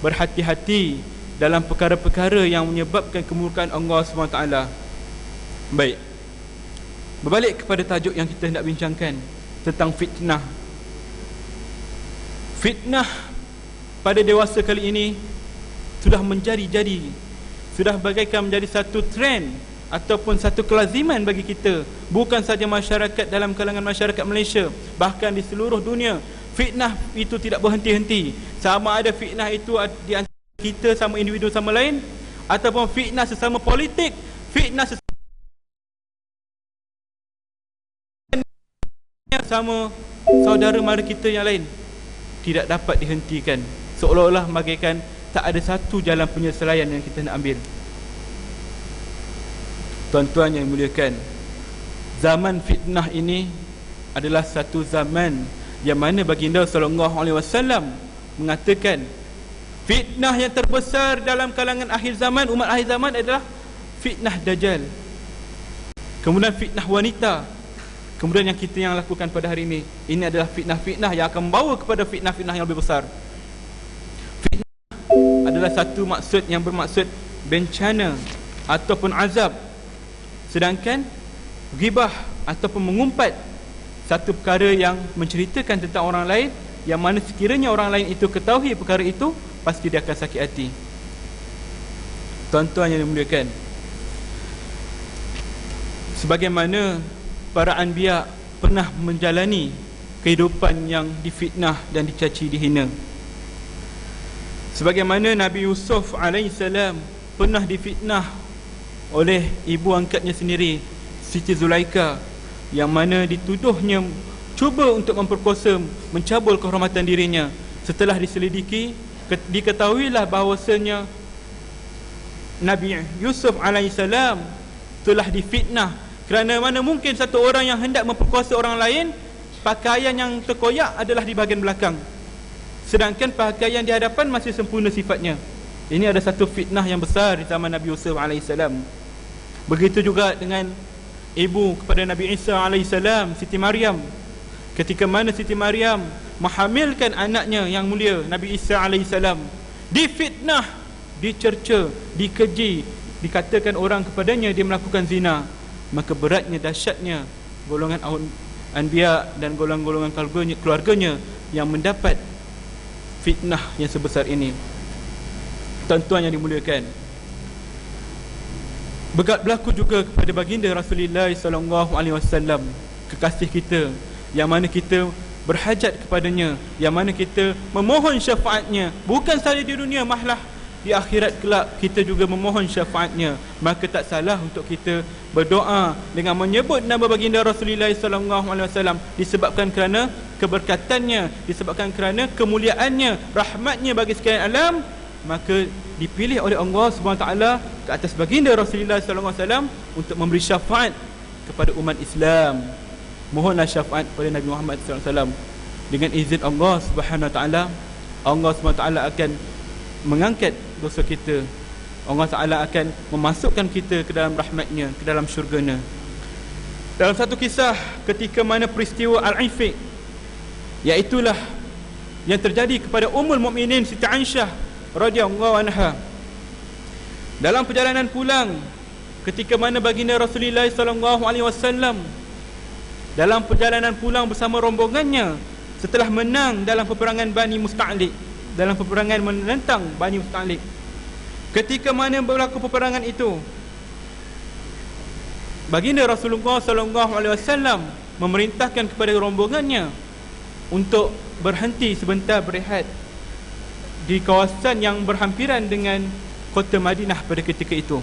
berhati-hati dalam perkara-perkara yang menyebabkan kemurkaan Allah SWT. Baik, berbalik kepada tajuk yang kita hendak bincangkan tentang fitnah. Fitnah pada dewasa kali ini sudah menjadi-jadi, sudah bagaikan menjadi satu trend ataupun satu kelaziman bagi kita, bukan saja masyarakat, dalam kalangan masyarakat Malaysia, bahkan di seluruh dunia. Fitnah itu tidak berhenti-henti, sama ada fitnah itu di antara kita sama individu sama lain, ataupun fitnah sesama politik, fitnah sama saudara mara kita yang lain, tidak dapat dihentikan. Seolah-olah bagaikan tak ada satu jalan penyelesaian yang kita nak ambil. Tuan-tuan yang dimuliakan, zaman fitnah ini adalah satu zaman yang mana baginda sallallahu alaihi wasallam mengatakan fitnah yang terbesar dalam kalangan akhir zaman, umat akhir zaman adalah fitnah Dajjal, kemudian fitnah wanita, kemudian yang kita yang lakukan pada hari ini adalah fitnah-fitnah yang akan membawa kepada fitnah-fitnah yang lebih besar. Fitnah adalah satu maksud yang bermaksud bencana ataupun azab, sedangkan ghibah ataupun mengumpat satu perkara yang menceritakan tentang orang lain, yang mana sekiranya orang lain itu ketahui perkara itu, pasti dia akan sakit hati. Tuan-tuan yang dimuliakan, sebagaimana para anbiya pernah menjalani kehidupan yang difitnah dan dicaci dihina, sebagaimana Nabi Yusuf alaihissalam pernah difitnah oleh ibu angkatnya sendiri, Siti Zulaika, yang mana dituduhnya cuba untuk memperkosa, mencabul kehormatan dirinya. Setelah diselidiki, diketahuilah bahawasanya Nabi Yusuf alaihissalam telah difitnah, kerana mana mungkin satu orang yang hendak memperkosa orang lain, pakaian yang terkoyak adalah di bahagian belakang, sedangkan pakaian di hadapan masih sempurna sifatnya. Ini ada satu fitnah yang besar di zaman Nabi Yusuf alaihissalam. Begitu juga dengan ibu kepada Nabi Isa alaihissalam, Siti Maryam. Ketika mana Siti Maryam menghamilkan anaknya yang mulia Nabi Isa alaihissalam, difitnah, dicerca, dikeji, dikatakan orang kepadanya dia melakukan zina. Maka beratnya, dahsyatnya golongan anbiya dan golongan-golongan keluarganya yang mendapat fitnah yang sebesar ini. Tuan-tuan yang dimuliakan, berlaku juga kepada baginda Rasulullah sallallahu alaihi wasallam, kekasih kita, yang mana kita berhajat kepadanya, yang mana kita memohon syafaatnya, bukan sahaja di dunia, malah di akhirat kelak kita juga memohon syafaatnya. Maka tak salah untuk kita berdoa dengan menyebut nama baginda Rasulullah sallallahu alaihi wasallam, disebabkan kerana keberkatannya, disebabkan kerana kemuliaannya, rahmatnya bagi sekalian alam, maka dipilih oleh Allah SWT ke atas baginda Rasulullah SAW untuk memberi syafaat kepada umat Islam. Mohonlah syafaat kepada Nabi Muhammad SAW. Dengan izin Allah SWT, Allah SWT akan mengangkat dosa kita. Allah Ta'ala akan memasukkan kita ke dalam rahmatnya, ke dalam syurganya. Dalam satu kisah ketika mana peristiwa Al-Ifiq, iaitulah yang terjadi kepada Ummul Mukminin Siti Aisyah radhiyallahu anha, dalam perjalanan pulang, ketika mana baginda Rasulullah sallallahu alaihi wasallam dalam perjalanan pulang bersama rombongannya setelah menang dalam peperangan Bani Musta'lik, dalam peperangan menentang Bani Musta'lik. Ketika mana berlaku peperangan itu, baginda Rasulullah sallallahu alaihi wasallam memerintahkan kepada rombongannya untuk berhenti sebentar berehat di kawasan yang berhampiran dengan kota Madinah pada ketika itu.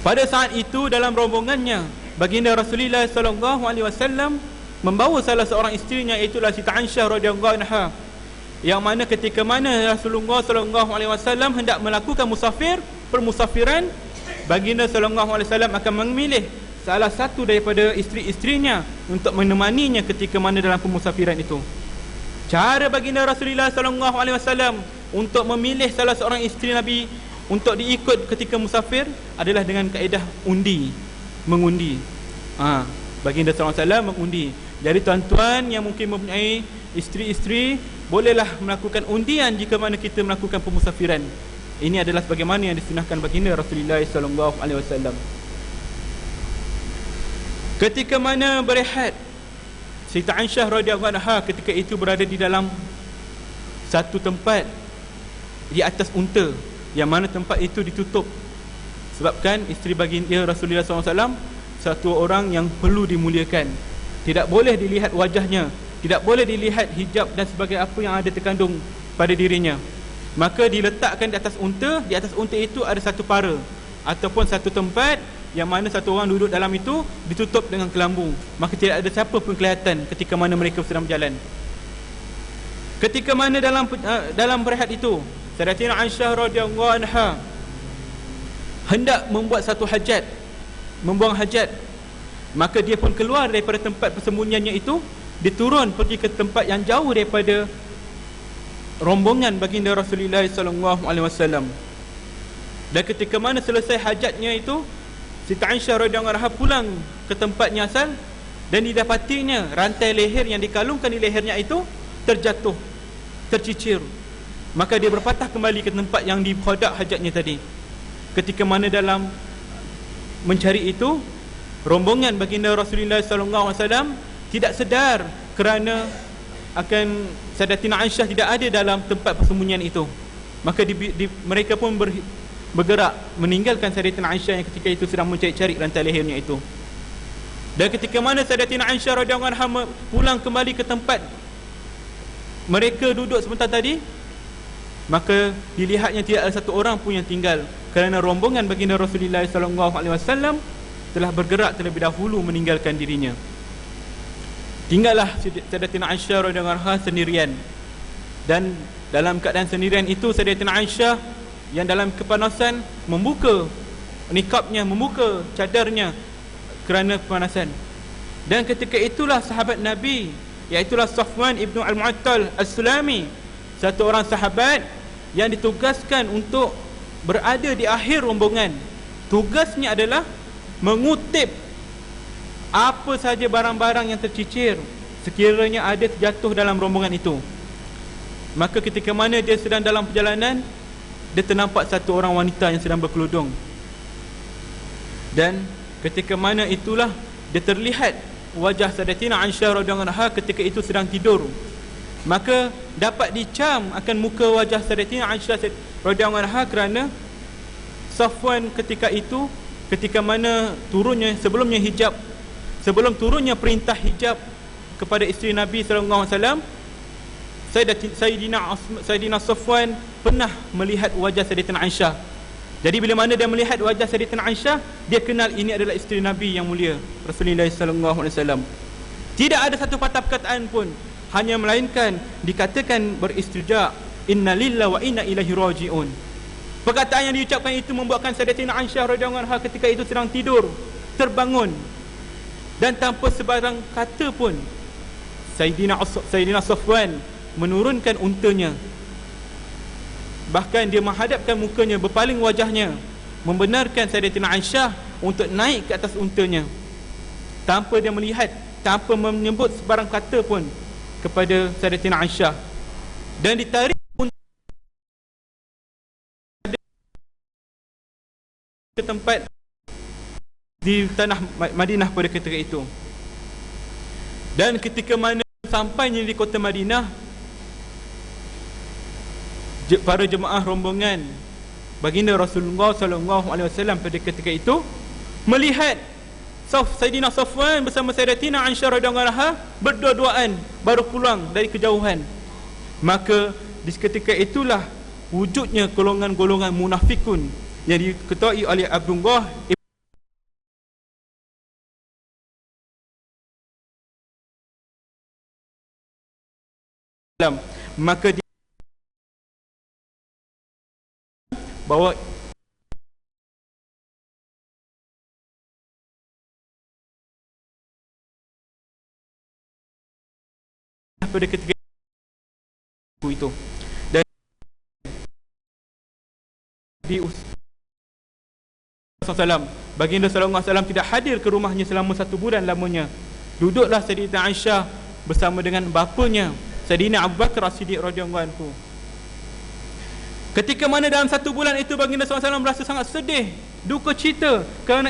Pada saat itu dalam rombongannya, baginda Rasulullah sallallahu alaihi wasallam membawa salah seorang isterinya, iaitu Siti Aisyah radhiyallahu anha, yang mana ketika mana Rasulullah sallallahu alaihi wasallam hendak melakukan permusafiran, baginda sallallahu alaihi wasallam akan memilih salah satu daripada isteri-isterinya untuk menemaninya ketika mana dalam permusafiran itu. Cara baginda Rasulullah sallallahu alaihi wasallam untuk memilih salah seorang isteri Nabi untuk diikut ketika musafir adalah dengan kaedah mengundi. Baginda sallallahu alaihi wasallam mengundi. Jadi tuan-tuan yang mungkin mempunyai isteri-isteri, bolehlah melakukan undian jika mana kita melakukan pemusafiran. Ini adalah sebagaimana yang disunahkan baginda Rasulullah SAW. Ketika mana berehat, Siti Aisyah radhiyallahu anha ketika itu berada di dalam satu tempat di atas unta, yang mana tempat itu ditutup. Sebabkan isteri baginda Rasulullah SAW satu orang yang perlu dimuliakan, tidak boleh dilihat wajahnya, tidak boleh dilihat hijab dan sebagainya apa yang ada terkandung pada dirinya. Maka diletakkan di atas unta. Di atas unta itu ada satu para ataupun satu tempat yang mana satu orang duduk dalam itu, ditutup dengan kelambu. Maka tidak ada siapa pun kelihatan ketika mana mereka sedang berjalan. Ketika mana dalam berehat itu, Sayyidatina Aisyah radhiyallahu anha hendak membuat satu hajat, membuang hajat. Maka dia pun keluar daripada tempat persembunyiannya itu, dia turun pergi ke tempat yang jauh daripada rombongan baginda Rasulullah SAW. Dan ketika mana selesai hajatnya itu, Siti Aisyah radhiyallahu anha pulang ke tempatnya asal, dan didapatinya rantai leher yang dikalungkan di lehernya itu terjatuh, tercicir. Maka dia berpatah kembali ke tempat yang dikhodak hajatnya tadi. Ketika mana dalam mencari itu, rombongan baginda Rasulullah SAW tidak sedar kerana akan Sayyidatina Aisyah tidak ada dalam tempat persembunyian itu. Maka mereka pun bergerak meninggalkan Sayyidatina Aisyah yang ketika itu sedang mencari-cari rantai lehernya itu. Dan ketika mana Sayyidatina Aisyah radhiyallahu anha pulang kembali ke tempat mereka duduk sebentar tadi, maka dilihatnya tidak ada satu orang pun yang tinggal, kerana rombongan baginda Rasulullah SAW telah bergerak terlebih dahulu meninggalkan dirinya. Tinggallah Sayyidatina Aisyah radhiyallahu anha sendirian. Dan dalam keadaan sendirian itu, Sayyidatina Aisyah yang dalam kepanasan membuka nikabnya, membuka cadarnya kerana kepanasan. Dan ketika itulah sahabat Nabi, iaitulah Safwan ibnu Al-Mu'attal As-Sulami, satu orang sahabat yang ditugaskan untuk berada di akhir rombongan. Tugasnya adalah mengutip apa sahaja barang-barang yang tercicir sekiranya ada terjatuh dalam rombongan itu. Maka ketika mana dia sedang dalam perjalanan, dia ternampak satu orang wanita yang sedang berkeludung. Dan ketika mana itulah dia terlihat wajah Sayyidatina Aisyah radhiyallahu anha ketika itu sedang tidur. Maka dapat dicam akan muka wajah Sayyidatina Aisyah radhiyallahu anha kerana Safwan ketika itu, ketika mana turunnya sebelum turunnya perintah hijab kepada isteri Nabi sallallahu alaihi wasallam, Sayyidina Safwan pernah melihat wajah Sayyidatina Aisyah. Jadi bila mana dia melihat wajah Sayyidatina Aisyah, dia kenal ini adalah isteri Nabi yang mulia Rasulullah sallallahu alaihi wasallam. Tidak ada satu patah perkataan pun, hanya melainkan dikatakan beristirja, inna lillahi wa inna ilaihi rajiun. Perkataan yang diucapkan itu membuatkan Sayyidatina Aisyah radhiyallahu anha ketika itu sedang tidur terbangun, dan tanpa sebarang kata pun Sayyidina Safwan menurunkan untanya. Bahkan dia menghadapkan mukanya, berpaling wajahnya, membenarkan Sayyidatina Aisyah untuk naik ke atas untanya, tanpa dia melihat, tanpa menyebut sebarang kata pun kepada Sayyidatina Aisyah. Dan ditarik ke tempat di tanah Madinah pada ketika itu. Dan ketika mana sampainya di kota Madinah, para jemaah rombongan baginda Rasulullah SAW pada ketika itu melihat Sayyidina Safwan bersama Sayyidatina Aisyah radhiyallahu anha berdua-duaan baru pulang dari kejauhan. Maka di ketika itulah wujudnya golongan-golongan munafikun yang diketuai oleh Abdullah ibn. Maka bahawa pada ketika itu, dan di Rasulullah baginda sallallahu alaihi wasallam tidak hadir ke rumahnya selama 1 bulan lamanya. Duduklah Sayyidatina Aisyah bersama dengan bapanya Sayyidina Abu Bakar As-Siddiq radhiyallahu anhu. Ketika mana dalam satu bulan itu baginda SAW merasa sangat sedih, duka cita kerana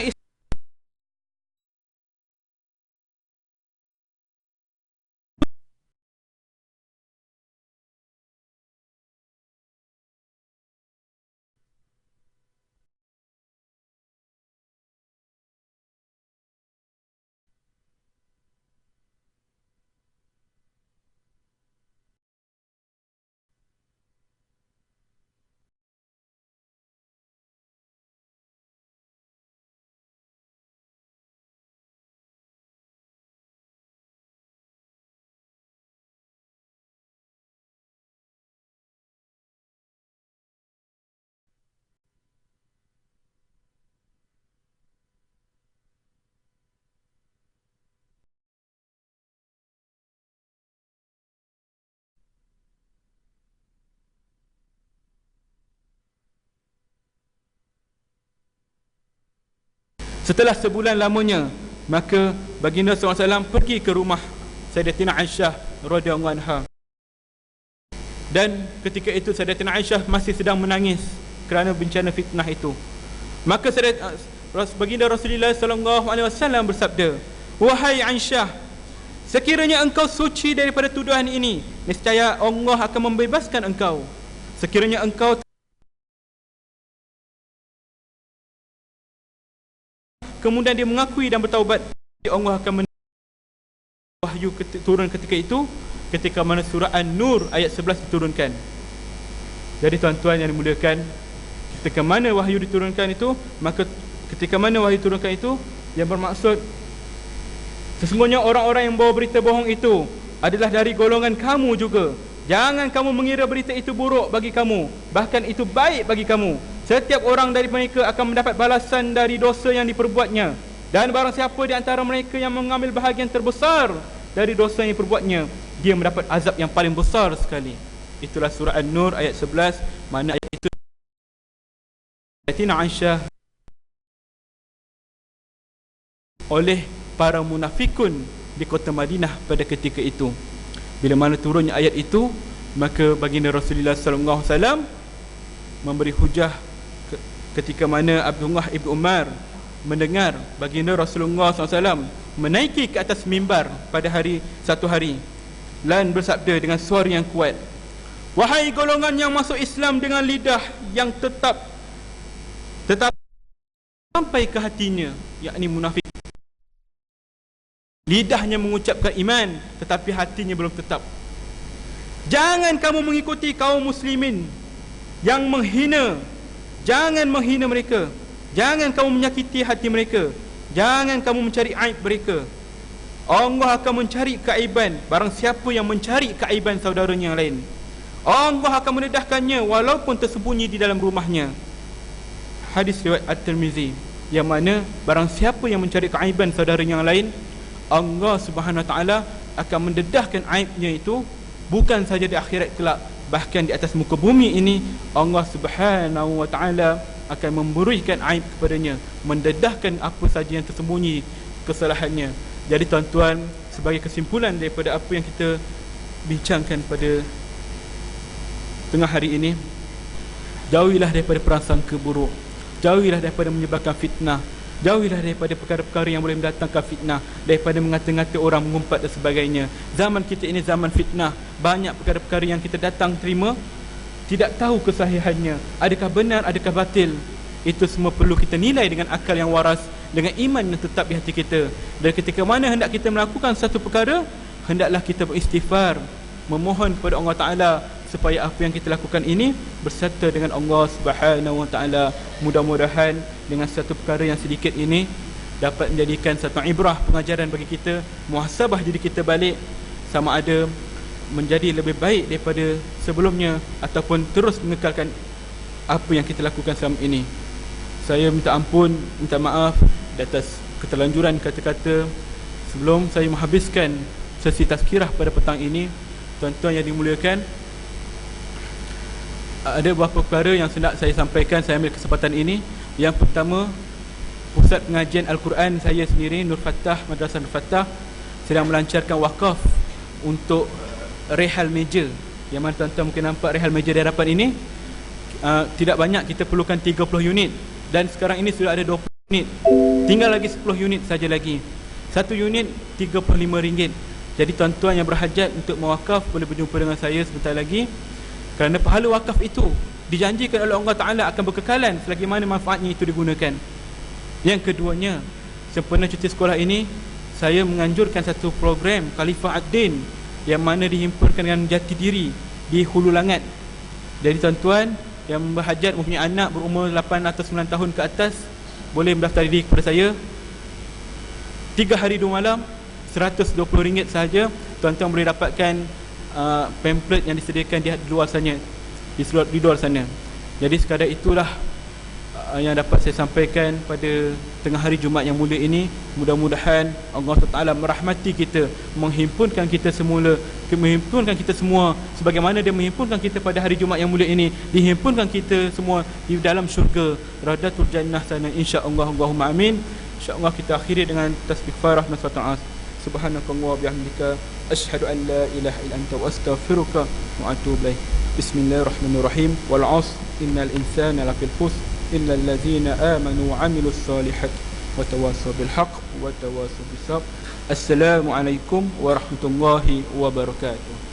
setelah sebulan lamanya, maka baginda SAW pergi ke rumah Sayyidatina Aisyah radhiyallahu anha. Dan ketika itu Sayyidatina Aisyah masih sedang menangis kerana bencana fitnah itu. Maka baginda Rasulullah SAW bersabda, "Wahai Aisyah, sekiranya engkau suci daripada tuduhan ini, niscaya Allah akan membebaskan engkau. Sekiranya engkau kemudian dia mengakui dan bertaubat, Allah akan wahyu turun ketika itu, ketika mana surah An-Nur ayat 11 diturunkan." Jadi tuan-tuan yang dimuliakan, ketika mana wahyu diturunkan itu, maka ketika mana wahyu diturunkan itu, yang bermaksud sesungguhnya orang-orang yang bawa berita bohong itu adalah dari golongan kamu juga. Jangan kamu mengira berita itu buruk bagi kamu, bahkan itu baik bagi kamu. Setiap orang dari mereka akan mendapat balasan dari dosa yang diperbuatnya, dan barang siapa di antara mereka yang mengambil bahagian terbesar dari dosa yang diperbuatnya, dia mendapat azab yang paling besar sekali. Itulah surah An-Nur ayat 11, mana ayat itu Sayyidatina Aisyah oleh para munafikun di kota Madinah pada ketika itu. Bila mana turunnya ayat itu, maka baginda Rasulullah SAW memberi hujah ketika mana Abdullah ibn Umar mendengar baginda Rasulullah SAW menaiki ke atas mimbar pada satu hari dan bersabda dengan suara yang kuat, "Wahai golongan yang masuk Islam dengan lidah yang tetap sampai ke hatinya," yakni munafik. Lidahnya mengucapkan iman, tetapi hatinya belum tetap. "Jangan kamu mengikuti kaum muslimin yang menghina. Jangan menghina mereka. Jangan kamu menyakiti hati mereka. Jangan kamu mencari aib mereka. Allah akan mencari keaiban barang siapa yang mencari keaiban saudaranya yang lain. Allah akan mendedahkannya walaupun tersembunyi di dalam rumahnya." Hadis riwayat At-Tirmizi, yang mana barang siapa yang mencari keaiban saudaranya yang lain, Allah Subhanahu Wa Taala akan mendedahkan aibnya itu, bukan saja di akhirat kelak, bahkan di atas muka bumi ini Allah Subhanahu Wa Taala akan memberikan aib kepadanya, mendedahkan apa saja yang tersembunyi kesalahannya. Jadi tuan-tuan, sebagai kesimpulan daripada apa yang kita bincangkan pada tengah hari ini, jauhilah daripada prasangka buruk, jauhilah daripada menyebarkan fitnah, jauhilah daripada perkara-perkara yang boleh mendatangkan fitnah, daripada mengata-ngata orang, mengumpat dan sebagainya. Zaman kita ini zaman fitnah. Banyak perkara-perkara yang kita datang terima, tidak tahu kesahihannya, adakah benar, adakah batil. Itu semua perlu kita nilai dengan akal yang waras, dengan iman yang tetap di hati kita. Dan ketika mana hendak kita melakukan satu perkara, hendaklah kita beristighfar, memohon kepada Allah Ta'ala supaya apa yang kita lakukan ini bersatu dengan Allah Subhanahu Wa Taala. Mudah-mudahan dengan satu perkara yang sedikit ini dapat menjadikan satu ibrah, pengajaran bagi kita, muhasabah diri kita balik, sama ada menjadi lebih baik daripada sebelumnya ataupun terus mengekalkan apa yang kita lakukan selama ini. Saya minta ampun, minta maaf di atas keterlanjuran kata-kata sebelum saya menghabiskan sesi tazkirah pada petang ini. Tuan-tuan yang dimuliakan, ada beberapa perkara yang hendak saya sampaikan. Saya ambil kesempatan ini. Yang pertama, pusat pengajian Al-Quran saya sendiri, Nur Fattah, Madrasah Nur Fattah, sedang melancarkan wakaf untuk rehal meja. Yang mana tuan-tuan mungkin nampak rehal meja di hadapan ini. Tidak banyak, kita perlukan 30 unit. Dan sekarang ini sudah ada 20 unit. Tinggal lagi 10 unit saja lagi. Satu unit RM35. Jadi tuan-tuan yang berhajat untuk mewakaf boleh berjumpa dengan saya sebentar lagi. Kerana pahala wakaf itu dijanjikan oleh Allah Ta'ala akan berkekalan selagi mana manfaatnya itu digunakan. Yang keduanya, sempena cuti sekolah ini, saya menganjurkan satu program Khalifah Ad-Din yang mana dihimpunkan dengan jati diri di Hulu Langat. Jadi tuan-tuan yang berhajat mempunyai anak berumur 8 atau 9 tahun ke atas, boleh mendaftar diri kepada saya. 3 hari 2 malam, RM120 sahaja. Tuan-tuan boleh dapatkan pamphlet yang disediakan di luar sana, di luar sana. Jadi sekadar itulah yang dapat saya sampaikan pada tengah hari Jumaat yang mulia ini. Mudah-mudahan Allah Taala merahmati kita, menghimpunkan kita semula, menghimpunkan kita semua sebagaimana Dia menghimpunkan kita pada hari Jumaat yang mulia ini, dihimpunkan kita semua di dalam syurga Radatul Jannah sana, insya-Allah. Allahumma amin. Insya-Allah kita akhiri dengan tasbih farah dan salat. Subhanakallah wa bihamdika asyhadu an la ilaha illa anta wa astaghfiruka wa atubu ilaik. Bismillahirrahmanirrahim. Wal 'asr innal insana lafil khusr illa allazina amanu wa 'amilus solihat wa tawassaw bil haqq wa tawassaw bis sabr. Assalamualaikum warahmatullahi wabarakatuh.